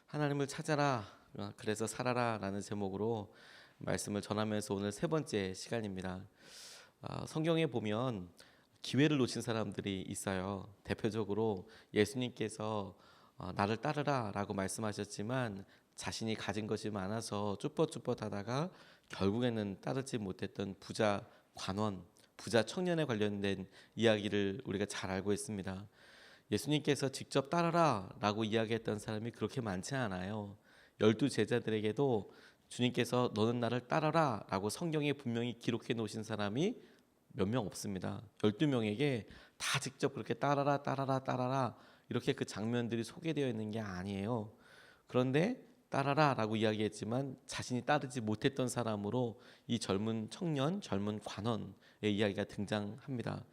하나님을 찾아라, 그래서 살아라 라는 제목으로 말씀을 전하면서 오늘 세 번째 시간입니다. 성경에 보면 기회를 놓친 사람들이 있어요. 대표적으로 예수님께서 나를 따르라 라고 말씀하셨지만 자신이 가진 것이 많아서 쭈뼛쭈뼛하다가 결국에는 따르지 못했던 부자 관원, 부자 청년에 관련된 이야기를 우리가 잘 알고 있습니다. 예수님께서 직접 따르라 라고 이야기했던 사람이 그렇게 많지 않아요. 12제자들에게도 주님께서 너는 나를 따르라 라고 성경에 분명히 기록해 놓으신 사람이 몇 명 없습니다. 12명에게 다 직접 그렇게 따라라 따라라 따라라 이렇게 그 장면들이 소개되어 있는 게 아니에요. 그런데 따라라 라고 이야기했지만 자신이 따르지 못했던 사람으로 이 젊은 청년, 젊은 관원의 이야기가 등장합니다.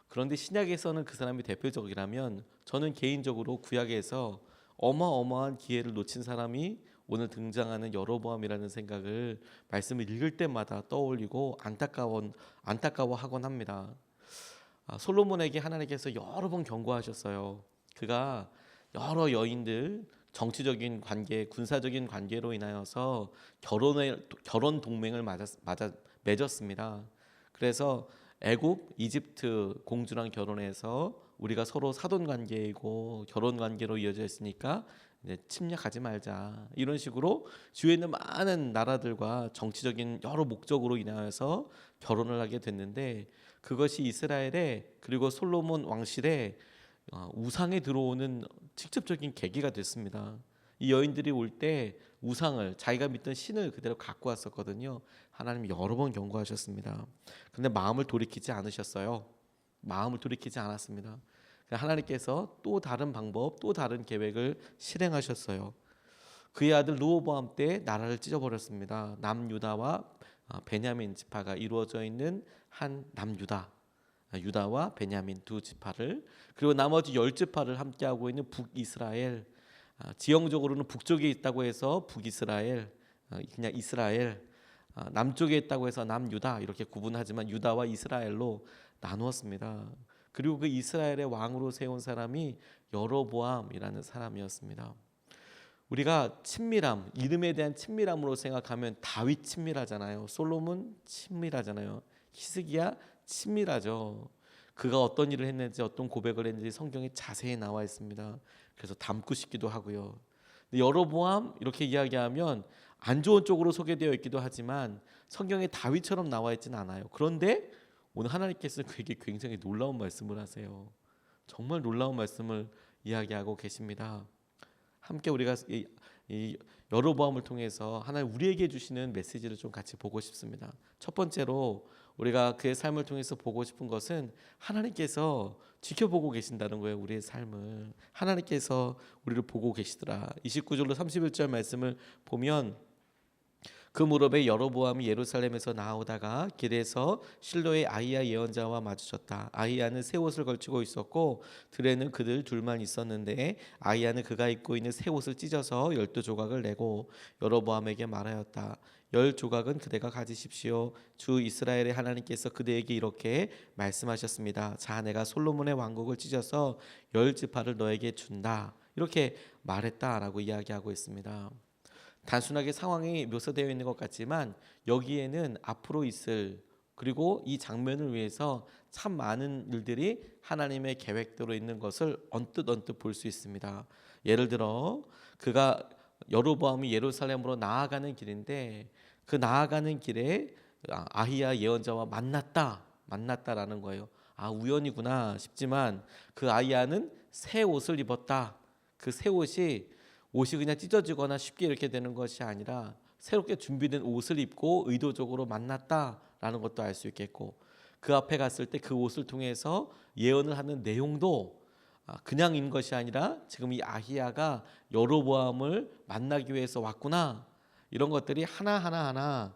그런데 신약에서는 그 사람이 대표적이라면 저는 개인적으로 구약에서 어마어마한 기회를 놓친 사람이 오늘 등장하는 여로보암이라는 생각을 말씀을 읽을 때마다 떠올리고 안타까워하곤 합니다. 솔로몬에게 하나님께서 여러 번 경고하셨어요. 그가 여러 여인들 정치적인 관계, 군사적인 관계로 인하여서 결혼 동맹을 맺었습니다. 그래서 애굽, 이집트 공주랑 결혼해서 우리가 서로 사돈 관계이고 결혼 관계로 이어져 있으니까 이제 침략하지 말자. 이런 식으로 주위에 있는 많은 나라들과 정치적인 여러 목적으로 인하여서 결혼을 하게 됐는데 그것이 이스라엘의 그리고 솔로몬 왕실의 우상에 들어오는 직접적인 계기가 됐습니다. 이 여인들이 올 때 우상을 자기가 믿던 신을 그대로 갖고 왔었거든요. 하나님이 여러 번 경고하셨습니다. 근데 마음을 돌이키지 않으셨어요. 마음을 돌이키지 않았습니다. 하나님께서 또 다른 방법, 또 다른 계획을 실행하셨어요. 그의 아들 르호보암 때 나라를 찢어버렸습니다. 남유다와 베냐민 지파가 이루어져 있는 한 남유다, 유다와 베냐민 두 지파를, 그리고 나머지 10지파를 함께하고 있는 북이스라엘, 지형적으로는 북쪽에 있다고 해서 북이스라엘, 그냥 이스라엘, 남쪽에 있다고 해서 남유다 이렇게 구분하지만 유다와 이스라엘로 나누었습니다. 그리고 그 이스라엘의 왕으로 세운 사람이 여로보암이라는 사람이었습니다. 우리가 친밀함, 이름에 대한 친밀함으로 생각하면 다윗 친밀하잖아요. 솔로몬 친밀하잖아요. 히스기야 친밀하죠. 그가 어떤 일을 했는지 어떤 고백을 했는지 성경에 자세히 나와 있습니다. 그래서 닮고 싶기도 하고요. 여로보암 이렇게 이야기하면 안 좋은 쪽으로 소개되어 있기도 하지만 성경에 다윗처럼 나와 있지는 않아요. 그런데 오늘 하나님께서 그에게 굉장히 놀라운 말씀을 하세요. 정말 놀라운 말씀을 이야기하고 계십니다. 함께 우리가 이 여로보암을 통해서 하나님 우리에게 주시는 메시지를 좀 같이 보고 싶습니다. 첫 번째로 우리가 그의 삶을 통해서 보고 싶은 것은 하나님께서 지켜보고 계신다는 거예요. 우리의 삶을 하나님께서 우리를 보고 계시더라. 29절로 31절 말씀을 보면 그 무렵에 여로보암이 예루살렘에서 나오다가 길에서 실로의 아히야 예언자와 마주쳤다. 아히야는 새 옷을 걸치고 있었고 들에는 그들 둘만 있었는데 아히야는 그가 입고 있는 새 옷을 찢어서 12조각을 내고 여로보암에게 말하였다. 10조각은 그대가 가지십시오. 주 이스라엘의 하나님께서 그대에게 이렇게 말씀하셨습니다. 자, 내가 솔로몬의 왕국을 찢어서 10지파를 너에게 준다. 이렇게 말했다라고 이야기하고 있습니다. 단순하게 상황이 묘사되어 있는 것 같지만 여기에는 앞으로 있을, 그리고 이 장면을 위해서 참 많은 일들이 하나님의 계획대로 있는 것을 언뜻 볼 수 있습니다. 예를 들어 그가 여로보암이 예루살렘으로 나아가는 길인데 그 나아가는 길에 아히야 예언자와 만났다라는 거예요. 우연이구나 싶지만 그 아히야는 새 옷을 입었다. 그 새 옷이 그냥 찢어지거나 쉽게 이렇게 되는 것이 아니라 새롭게 준비된 옷을 입고 의도적으로 만났다라는 것도 알 수 있겠고, 그 앞에 갔을 때 그 옷을 통해서 예언을 하는 내용도 그냥인 것이 아니라 지금 이 아히야가 여로보암을 만나기 위해서 왔구나, 이런 것들이 하나하나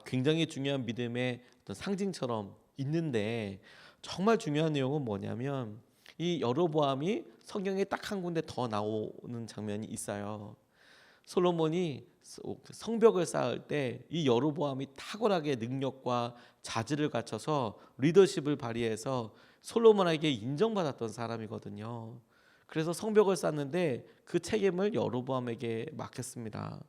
굉장히 중요한 믿음의 어떤 상징처럼 있는데, 정말 중요한 내용은 뭐냐면 이 여로보암이 성경에 딱 한 군데 더 나오는 장면이 있어요. 솔로몬이 성벽을 쌓을 때 이 여로보암이 탁월하게 능력과 자질을 갖춰서 리더십을 발휘해서 솔로몬에게 인정받았던 사람이거든요. 그래서 성벽을 쌓는데 그 책임을 여로보암에게 맡겼습니다.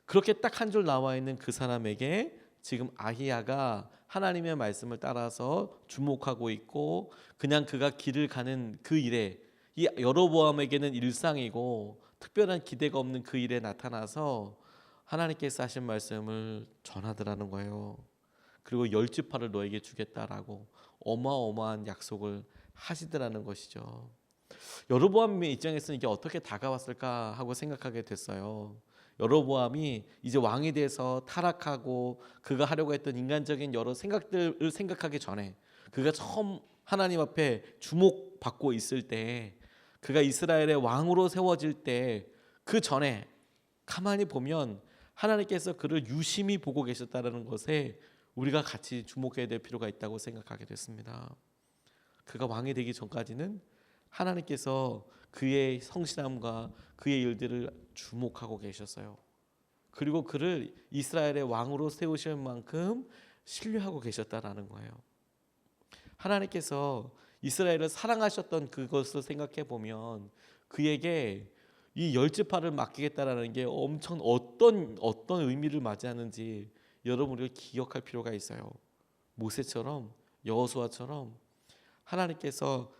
그렇게 딱 한 줄 나와 있는 그 사람에게 지금 아히야가 하나님의 말씀을 따라서 주목하고 있고, 그냥 그가 길을 가는 그 일에, 이 여로보암에게는 일상이고 특별한 기대가 없는 그 일에 나타나서 하나님께서 하신 말씀을 전하더라는 거예요. 그리고 10지파를 너에게 주겠다라고 어마어마한 약속을 하시더라는 것이죠. 여로보암의 입장에서는 이게 어떻게 다가왔을까 하고 생각하게 됐어요. 여로보암이 이제 왕이 돼서 타락하고 그가 하려고 했던 인간적인 여러 생각들을 생각하기 전에, 그가 처음 하나님 앞에 주목받고 있을 때, 그가 이스라엘의 왕으로 세워질 때, 그 전에 가만히 보면 하나님께서 그를 유심히 보고 계셨다는 것에 우리가 같이 주목해야 될 필요가 있다고 생각하게 됐습니다. 그가 왕이 되기 전까지는 하나님께서 그의 성실함과 그의 일들을 주목하고 계셨어요. 그리고 그를 이스라엘의 왕으로 세우실 만큼 신뢰하고 계셨다라는 거예요. 하나님께서 이스라엘을 사랑하셨던 그것을 생각해 보면 그에게 이 10지파를 맡기겠다라는 게 엄청 어떤 의미를 맞이하는지 여러분 우리가 기억할 필요가 있어요. 모세처럼, 여호수아처럼 하나님께서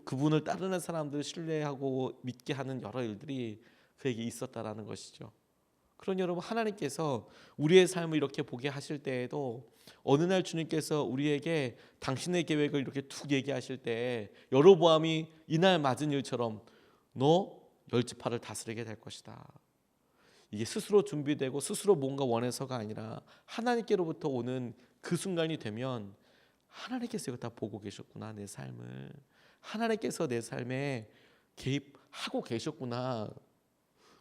그분을 따르는 사람들을 신뢰하고 믿게 하는 여러 일들이 그에게 있었다라는 것이죠. 그런 여러분, 하나님께서 우리의 삶을 이렇게 보게 하실 때에도 어느 날 주님께서 우리에게 당신의 계획을 이렇게 툭 얘기하실 때, 여로보암이 이날 맞은 일처럼 너 10지파를 다스리게 될 것이다. 이게 스스로 준비되고 스스로 뭔가 원해서가 아니라 하나님께로부터 오는 그 순간이 되면 하나님께서 이거 다 보고 계셨구나, 내 삶을. 하나님께서 내 삶에 개입하고 계셨구나.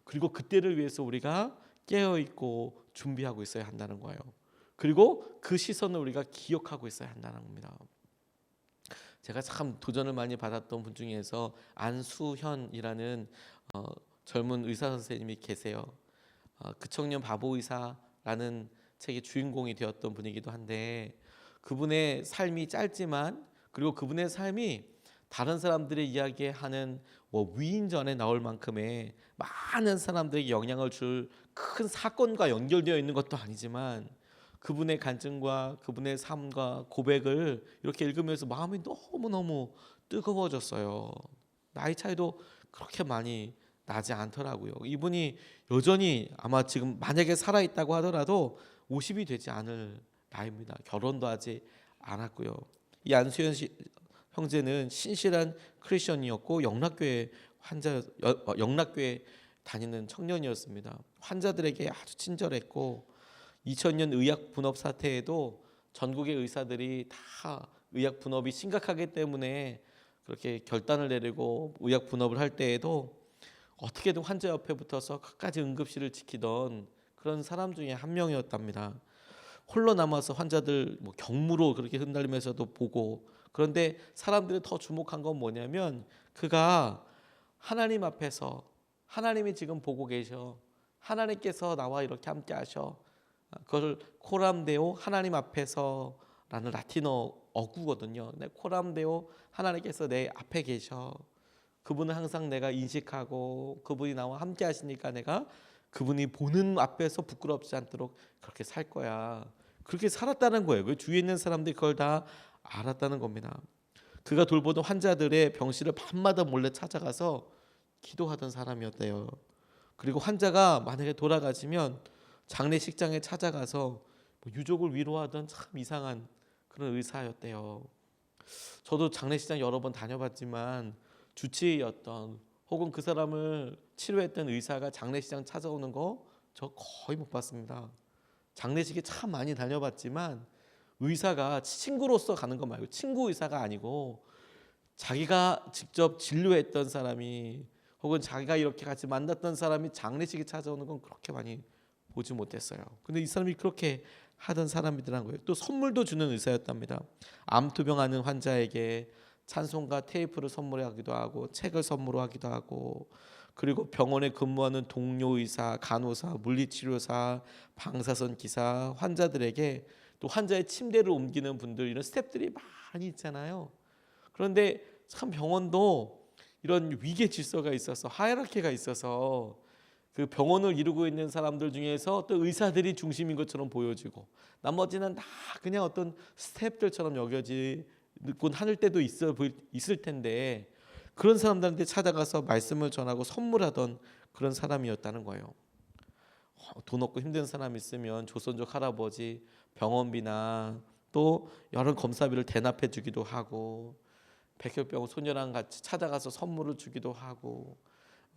그리고 그때를 위해서 우리가 깨어있고 준비하고 있어야 한다는 거예요. 그리고 그 시선을 우리가 기억하고 있어야 한다는 겁니다. 제가 참 도전을 많이 받았던 분 중에서 안수현이라는 젊은 의사 선생님이 계세요. 그 청년 바보 의사라는 책의 주인공이 되었던 분이기도 한데, 그분의 삶이 짧지만, 그리고 그분의 삶이 다른 사람들의 이야기하는 위인전에 나올 만큼의 많은 사람들에게 영향을 줄 큰 사건과 연결되어 있는 것도 아니지만, 그분의 간증과 그분의 삶과 고백을 이렇게 읽으면서 마음이 너무너무 뜨거워졌어요. 나이 차이도 그렇게 많이 나지 않더라고요. 이분이 여전히 아마 지금 만약에 살아있다고 하더라도 50이 되지 않을 나이입니다. 결혼도 하지 않았고요. 이 안수현 형제는 신실한 크리스천이었고 영락교회 다니는 청년이었습니다. 환자들에게 아주 친절했고, 2000년 의학 분업 사태에도 전국의 의사들이 다 의학 분업이 심각하기 때문에 그렇게 결단을 내리고 의학 분업을 할 때에도 어떻게든 환자 옆에 붙어서 끝까지 응급실을 지키던 그런 사람 중에 한 명이었답니다. 홀로 남아서 환자들 경무로 그렇게 흩날리면서도 보고, 그런데 사람들이 더 주목한 건 뭐냐면, 그가 하나님 앞에서 하나님이 지금 보고 계셔, 하나님께서 나와 이렇게 함께 하셔, 그걸 코람데오 하나님 앞에서라는 라틴어 어구거든요. 코람데오 하나님께서 내 앞에 계셔, 그분은 항상 내가 인식하고 그분이 나와 함께 하시니까 내가 그분이 보는 앞에서 부끄럽지 않도록 그렇게 살 거야. 그렇게 살았다는 거예요. 그 주위에 있는 사람들이 그걸 다 알았다는 겁니다. 그가 돌보던 환자들의 병실을 밤마다 몰래 찾아가서 기도하던 사람이었대요. 그리고 환자가 만약에 돌아가시면 장례식장에 찾아가서 유족을 위로하던 참 이상한 그런 의사였대요. 저도 장례식장 여러 번 다녀봤지만 주치의였던, 혹은 그 사람을 치료했던 의사가 장례식장 찾아오는 거 저 거의 못 봤습니다. 장례식에 참 많이 다녀봤지만 의사가 친구로서 가는 거 말고, 친구 의사가 아니고 자기가 직접 진료했던 사람이, 혹은 자기가 이렇게 같이 만났던 사람이 장례식에 찾아오는 건 그렇게 많이 보지 못했어요. 근데 이 사람이 그렇게 하던 사람이더란 거예요. 또 선물도 주는 의사였답니다. 암투병하는 환자에게 찬송가 테이프를 선물하기도 하고 책을 선물하기도 하고, 그리고 병원에 근무하는 동료 의사, 간호사, 물리치료사, 방사선 기사, 환자들에게, 또 환자의 침대를 옮기는 분들, 이런 스태프들이 많이 있잖아요. 그런데 참 병원도 이런 위계 질서가 있어서 하이라키가 있어서 그 병원을 이루고 있는 사람들 중에서 어떤 의사들이 중심인 것처럼 보여지고 나머지는 다 그냥 어떤 스태프들처럼 여겨지곤 하늘 때도 있을 텐데 그런 사람들한테 찾아가서 말씀을 전하고 선물하던 그런 사람이었다는 거예요. 돈 없고 힘든 사람 있으면 조선족 할아버지 병원비나 또 여러 검사비를 대납해 주기도 하고 백혈병 소녀랑 같이 찾아가서 선물을 주기도 하고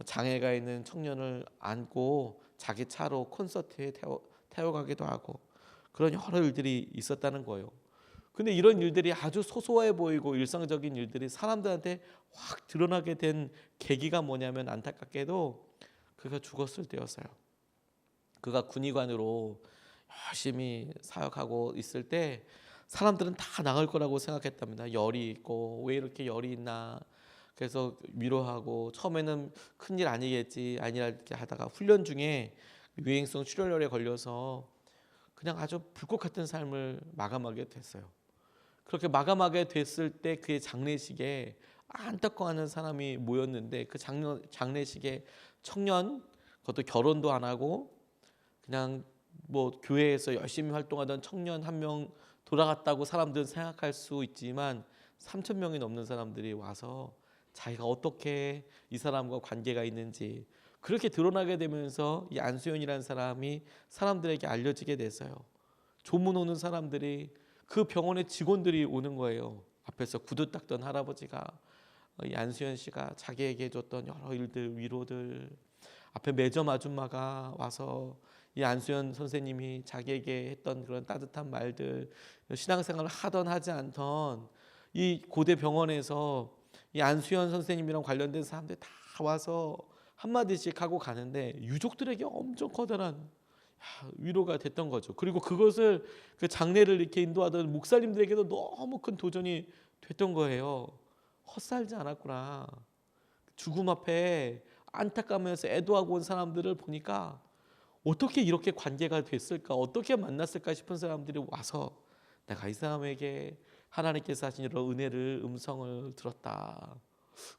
장애가 있는 청년을 안고 자기 차로 콘서트에 태워가기도 하고 그런 여러 일들이 있었다는 거예요. 근데 이런 일들이 아주 소소해 보이고 일상적인 일들이 사람들한테 확 드러나게 된 계기가 뭐냐면 안타깝게도 그가 죽었을 때였어요. 그가 군의관으로 열심히 사역하고 있을 때 사람들은 다 나을 거라고 생각했답니다. 열이 있고 왜 이렇게 열이 있나 그래서 위로하고 처음에는 큰일 아니겠지 이렇게 하다가 훈련 중에 유행성 출혈열에 걸려서 그냥 아주 불꽃 같은 삶을 마감하게 됐어요. 그렇게 마감하게 됐을 때 그의 장례식에 안타까워하는 사람이 모였는데 그 장례식에 청년 그것도 결혼도 안 하고 그냥 뭐 교회에서 열심히 활동하던 청년 한 명 돌아갔다고 사람들은 생각할 수 있지만 3,000명이 넘는 사람들이 와서 자기가 어떻게 이 사람과 관계가 있는지 그렇게 드러나게 되면서 이 안수연이라는 사람이 사람들에게 알려지게 됐어요. 조문 오는 사람들이 그 병원의 직원들이 오는 거예요. 앞에서 구두 닦던 할아버지가 이 안수연 씨가 자기에게 해줬던 여러 일들 위로들 앞에 매점 아줌마가 와서 이 안수연 선생님이 자기에게 했던 그런 따뜻한 말들 신앙생활을 하던 하지 않던 이 고대 병원에서 이 안수연 선생님이랑 관련된 사람들 다 와서 한마디씩 하고 가는데 유족들에게 엄청 커다란 위로가 됐던 거죠. 그리고 그것을 그 장례를 이렇게 인도하던 목사님들에게도 너무 큰 도전이 됐던 거예요. 헛살지 않았구나. 죽음 앞에 안타까우면서 애도하고 온 사람들을 보니까 어떻게 이렇게 관계가 됐을까 어떻게 만났을까 싶은 사람들이 와서 내가 이 사람에게 하나님께서 하신 이런 은혜를 음성을 들었다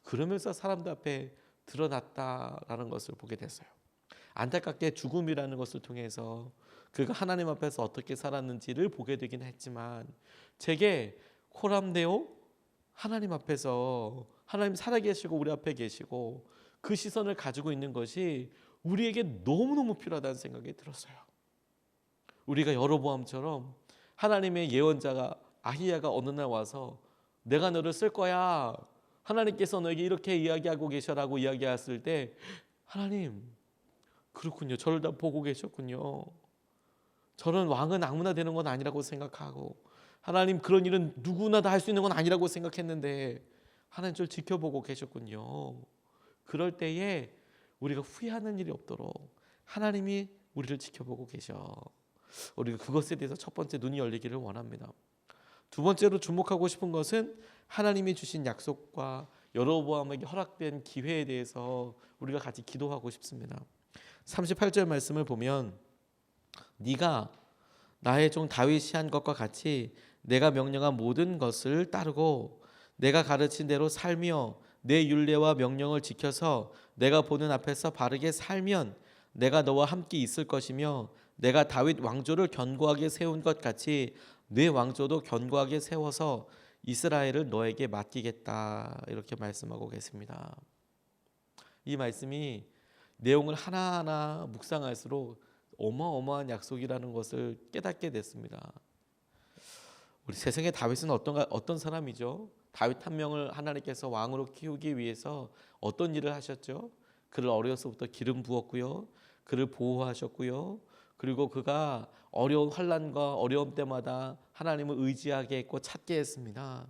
그러면서 사람들 앞에 드러났다라는 것을 보게 됐어요. 안타깝게 죽음이라는 것을 통해서 그가 하나님 앞에서 어떻게 살았는지를 보게 되긴 했지만 제게 코람데오 하나님 앞에서 하나님 살아계시고 우리 앞에 계시고 그 시선을 가지고 있는 것이 우리에게 너무너무 필요하다는 생각이 들었어요. 우리가 여로보암처럼 하나님의 예언자가 아히야가 어느 날 와서 내가 너를 쓸 거야 하나님께서 너에게 이렇게 이야기하고 계셔라고 이야기했을 때 하나님 그렇군요 저를 다 보고 계셨군요 저는 왕은 아무나 되는 건 아니라고 생각하고 하나님 그런 일은 누구나 다 할 수 있는 건 아니라고 생각했는데 하나님 저를 지켜보고 계셨군요. 그럴 때에 우리가 후회하는 일이 없도록 하나님이 우리를 지켜보고 계셔. 우리가 그것에 대해서 첫 번째 눈이 열리기를 원합니다. 두 번째로 주목하고 싶은 것은 하나님이 주신 약속과 여로보암에게 허락된 기회에 대해서 우리가 같이 기도하고 싶습니다. 38절 말씀을 보면 네가 나의 종 다윗이 한 것과 같이 내가 명령한 모든 것을 따르고 내가 가르친 대로 살며 내 율례와 명령을 지켜서 내가 보는 앞에서 바르게 살면 내가 너와 함께 있을 것이며 내가 다윗 왕조를 견고하게 세운 것 같이 내 왕조도 견고하게 세워서 이스라엘을 너에게 맡기겠다 이렇게 말씀하고 계십니다. 이 말씀이 내용을 하나하나 묵상할수록 어마어마한 약속이라는 것을 깨닫게 됐습니다. 우리 세상의 다윗은 어떤 사람이죠? 다윗 한 명을 하나님께서 왕으로 키우기 위해서 어떤 일을 하셨죠? 그를 어려서부터 기름 부었고요. 그를 보호하셨고요. 그리고 그가 어려운 환난과 어려움 때마다 하나님을 의지하게 했고 찾게 했습니다.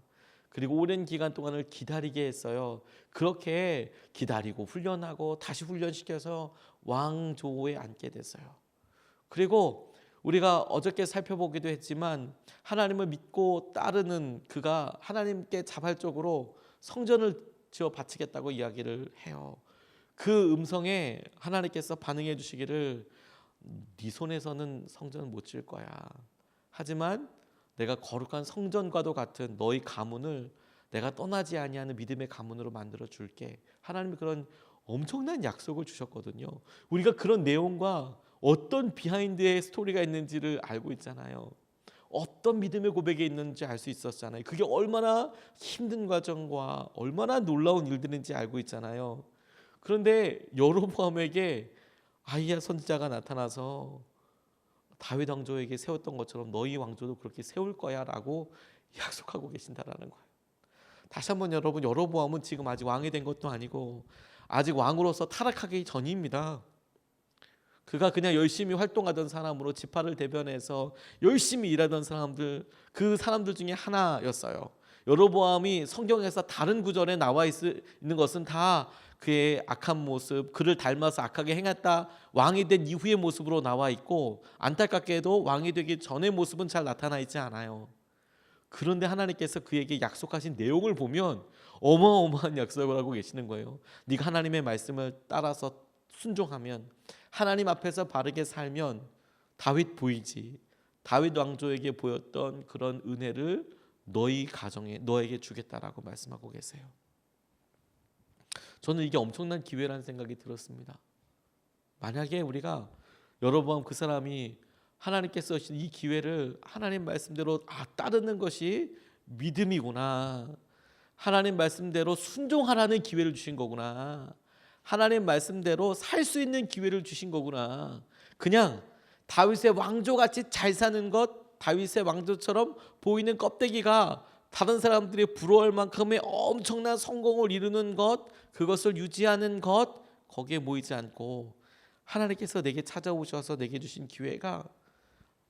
그리고 오랜 기간 동안을 기다리게 했어요. 그렇게 기다리고 훈련하고 다시 훈련시켜서 왕조에 앉게 됐어요. 그리고 우리가 어저께 살펴보기도 했지만 하나님을 믿고 따르는 그가 하나님께 자발적으로 성전을 지어 바치겠다고 이야기를 해요. 그 음성에 하나님께서 반응해 주시기를 네 손에서는 성전을 못 지을 거야. 하지만 내가 거룩한 성전과도 같은 너희 가문을 내가 떠나지 아니하는 믿음의 가문으로 만들어 줄게. 하나님이 그런 엄청난 약속을 주셨거든요. 우리가 그런 내용과 어떤 비하인드의 스토리가 있는지를 알고 있잖아요. 어떤 믿음의 고백이 있는지 알 수 있었잖아요. 그게 얼마나 힘든 과정과 얼마나 놀라운 일들인지 알고 있잖아요. 그런데 여로보암에게 아히야 선지자가 나타나서 다윗 왕조에게 세웠던 것처럼 너희 왕조도 그렇게 세울 거야 라고 약속하고 계신다라는 거예요. 다시 한번 여러분, 여로보암은 지금 아직 왕이 된 것도 아니고 아직 왕으로서 타락하기 전입니다. 그가 그냥 열심히 활동하던 사람으로 지파를 대변해서 열심히 일하던 사람들, 그 사람들 중에 하나였어요. 여로보암이 성경에서 다른 구절에 나와 있는 것은 다 그의 악한 모습, 그를 닮아서 악하게 행했다, 왕이 된 이후의 모습으로 나와 있고, 안타깝게도 왕이 되기 전의 모습은 잘 나타나 있지 않아요. 그런데 하나님께서 그에게 약속하신 내용을 보면 어마어마한 약속을 하고 계시는 거예요. 네가 하나님의 말씀을 따라서 순종하면, 하나님 앞에서 바르게 살면 다윗 보이지, 다윗 왕조에게 보였던 그런 은혜를 너희 가정에, 너에게 주겠다라고 말씀하고 계세요. 저는 이게 엄청난 기회라는 생각이 들었습니다. 만약에 우리가 여러분 그 사람이 하나님께서 주신 이 기회를 하나님 말씀대로 따르는 것이 믿음이구나, 하나님 말씀대로 순종하라는 기회를 주신 거구나, 하나님 말씀대로 살 수 있는 기회를 주신 거구나, 그냥 다윗의 왕조같이 잘 사는 것, 다윗의 왕조처럼 보이는 껍데기가 다른 사람들이 부러워할 만큼의 엄청난 성공을 이루는 것, 그것을 유지하는 것, 거기에 모이지 않고 하나님께서 내게 찾아오셔서 내게 주신 기회가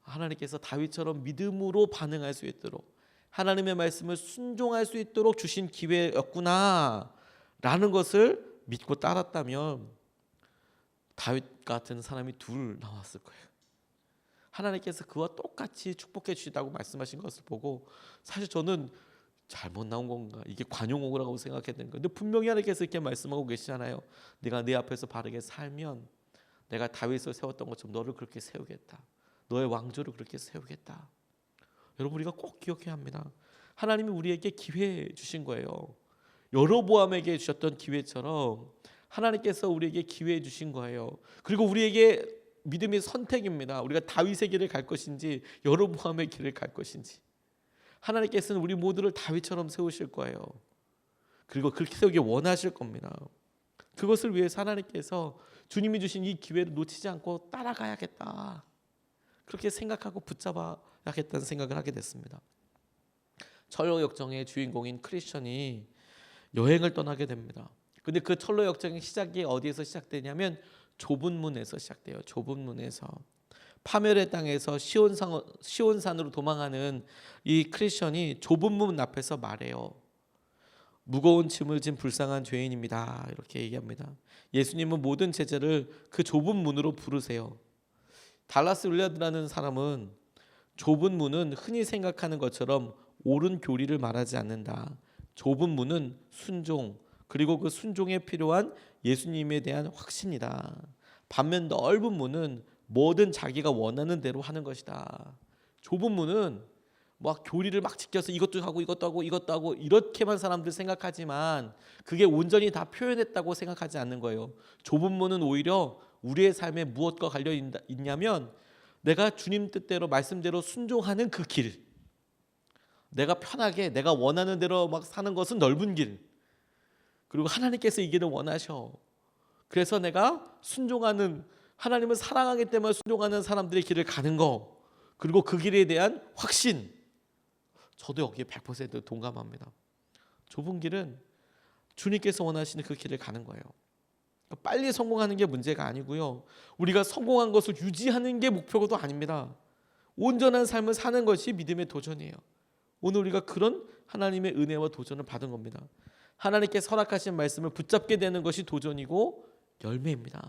하나님께서 다윗처럼 믿음으로 반응할 수 있도록, 하나님의 말씀을 순종할 수 있도록 주신 기회였구나 라는 것을 믿고 따랐다면 다윗 같은 사람이 둘 나왔을 거예요. 하나님께서 그와 똑같이 축복해 주시다고 말씀하신 것을 보고 사실 저는 잘못 나온 건가, 이게 관용어라고 생각했던 거예요. 근데 분명히 하나님께서 이렇게 말씀하고 계시잖아요. 네가 내 앞에서 바르게 살면 내가 다윗을 세웠던 것처럼 너를 그렇게 세우겠다, 너의 왕조를 그렇게 세우겠다. 여러분, 우리가 꼭 기억해야 합니다. 하나님이 우리에게 기회 주신 거예요. 여로보암에게 주셨던 기회처럼 하나님께서 우리에게 기회 주신 거예요. 그리고 우리에게 믿음의 선택입니다. 우리가 다윗의 길을 갈 것인지 여로보암의 길을 갈 것인지. 하나님께서는 우리 모두를 다윗처럼 세우실 거예요. 그리고 그렇게 세우기 원하실 겁니다. 그것을 위해서 하나님께서 주님이 주신 이 기회를 놓치지 않고 따라가야겠다, 그렇게 생각하고 붙잡아야겠다는 생각을 하게 됐습니다. 철로 역정의 주인공인 크리스천이 여행을 떠나게 됩니다. 근데 그 철로 역정의 시작이 어디에서 시작되냐면 좁은 문에서 시작돼요. 좁은 문에서 파멸의 땅에서 시온산으로 도망하는 이 크리스천이 좁은 문 앞에서 말해요. 무거운 짐을 진 불쌍한 죄인입니다, 이렇게 얘기합니다. 예수님은 모든 제자를 그 좁은 문으로 부르세요. 달라스 윌라드라는 사람은 좁은 문은 흔히 생각하는 것처럼 옳은 교리를 말하지 않는다, 좁은 문은 순종, 그리고 그 순종에 필요한 예수님에 대한 확신이다. 반면 넓은 문은 뭐든 자기가 원하는 대로 하는 것이다. 좁은 문은 막 교리를 막 지켜서 이것도 하고 이것도 하고 이것도 하고 이렇게만 사람들 생각하지만 그게 온전히 다 표현했다고 생각하지 않는 거예요. 좁은 문은 오히려 우리의 삶에 무엇과 관련 있냐면 내가 주님 뜻대로 말씀대로 순종하는 그 길, 내가 편하게 내가 원하는 대로 막 사는 것은 넓은 길, 그리고 하나님께서 이 길을 원하셔. 그래서 내가 순종하는, 하나님을 사랑하기 때문에 순종하는 사람들의 길을 가는 거, 그리고 그 길에 대한 확신, 저도 여기에 100% 동감합니다. 좁은 길은 주님께서 원하시는 그 길을 가는 거예요. 빨리 성공하는 게 문제가 아니고요, 우리가 성공한 것을 유지하는 게 목표도 아닙니다. 온전한 삶을 사는 것이 믿음의 도전이에요. 오늘 우리가 그런 하나님의 은혜와 도전을 받은 겁니다. 하나님께서 허락하신 말씀을 붙잡게 되는 것이 도전이고 열매입니다.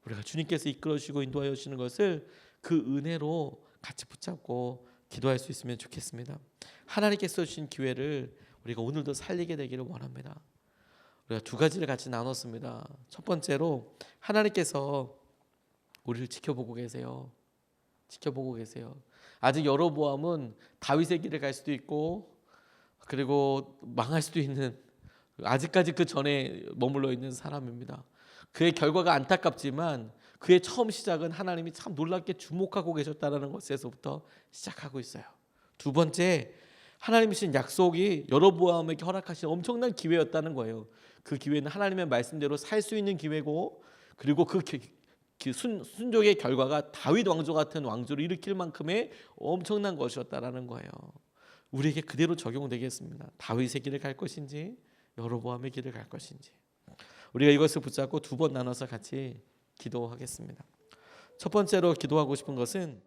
우리가 주님께서 이끌어주시고 인도하여 주시는 것을 그 은혜로 같이 붙잡고 기도할 수 있으면 좋겠습니다. 하나님께서 주신 기회를 우리가 오늘도 살리게 되기를 원합니다. 우리가 두 가지를 같이 나눴습니다. 첫 번째로 하나님께서 우리를 지켜보고 계세요. 지켜보고 계세요. 아직 여로보암은 다윗의 길을 갈 수도 있고 그리고 망할 수도 있는, 아직까지 그 전에 머물러 있는 사람입니다. 그의 결과가 안타깝지만 그의 처음 시작은 하나님이 참 놀랍게 주목하고 계셨다는 것에서부터 시작하고 있어요. 두 번째, 하나님이 주신 약속이 여로보암에게 허락하신 엄청난 기회였다는 거예요. 그 기회는 하나님의 말씀대로 살 수 있는 기회고, 그리고 그 순종의 결과가 다윗 왕조 같은 왕조를 일으킬 만큼의 엄청난 것이었다라는 거예요. 우리에게 그대로 적용되겠습니다. 다윗의 길을 갈 것인지 여로보암의 길을 갈 것인지. 우리가 이것을 붙잡고 두 번 나눠서 같이 기도하겠습니다. 첫 번째로 기도하고 싶은 것은